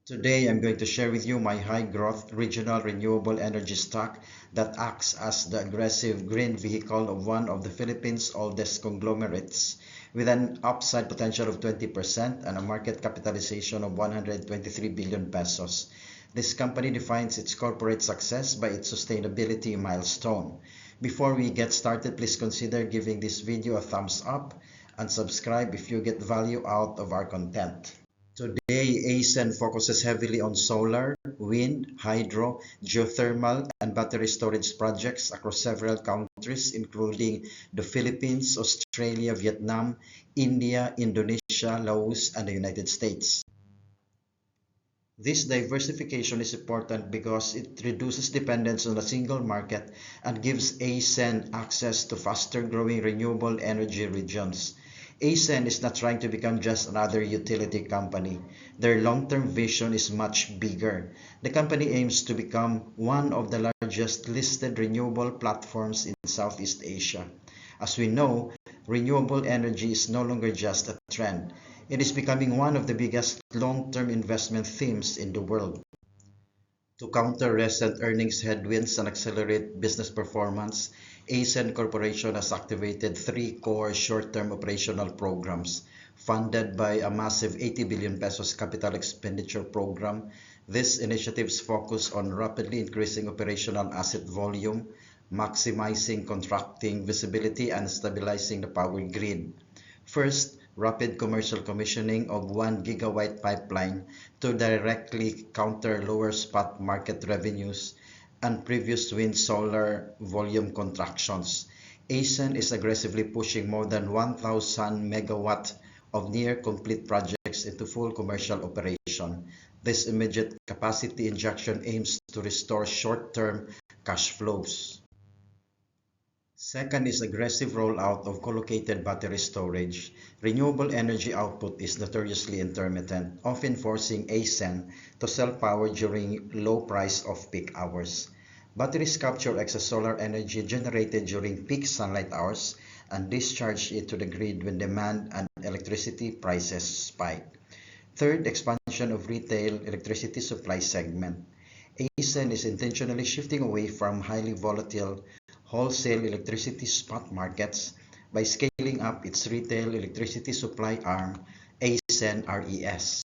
Today, I'm going to share with you my high-growth regional renewable energy stock that acts as the aggressive green vehicle of one of the Philippines' oldest conglomerates, with an upside potential of 20% and a market capitalization of 123 billion pesos. This company defines its corporate success by its sustainability milestone. Before we get started, please consider giving this video a thumbs up and subscribe if you get value out of our content. Today, ACEN focuses heavily on solar, wind, hydro, geothermal, and battery storage projects across several countries, including the Philippines, Australia, Vietnam, India, Indonesia, Laos, and the United States. This diversification is important because it reduces dependence on a single market and gives ACEN access to faster-growing renewable energy regions. ACEN is not trying to become just another utility company. Their long-term vision is much bigger. The company aims to become one of the largest listed renewable platforms in Southeast Asia. As we know, renewable energy is no longer just a trend. It is becoming one of the biggest long-term investment themes in the world. To counter recent earnings headwinds and accelerate business performance, ACEN Corporation has activated three core short-term operational programs funded by a massive 80 billion pesos capital expenditure program. These initiatives focus on rapidly increasing operational asset volume, maximizing contracting visibility, and stabilizing the power grid. First, rapid commercial commissioning of 1 gigawatt pipeline to directly counter lower spot market revenues and previous wind solar volume contractions. ACEN is aggressively pushing more than 1,000 megawatt of near-complete projects into full commercial operation. This immediate capacity injection aims to restore short-term cash flows. Second is aggressive rollout of co-located battery storage. Renewable energy output is notoriously intermittent, often forcing ACEN to sell power during low price off-peak hours. Batteries capture excess solar energy generated during peak sunlight hours and discharge it to the grid when demand and electricity prices spike. Third, expansion of retail electricity supply segment. ACEN is intentionally shifting away from highly volatile wholesale electricity spot markets by scaling up its retail electricity supply arm, ACEN RES.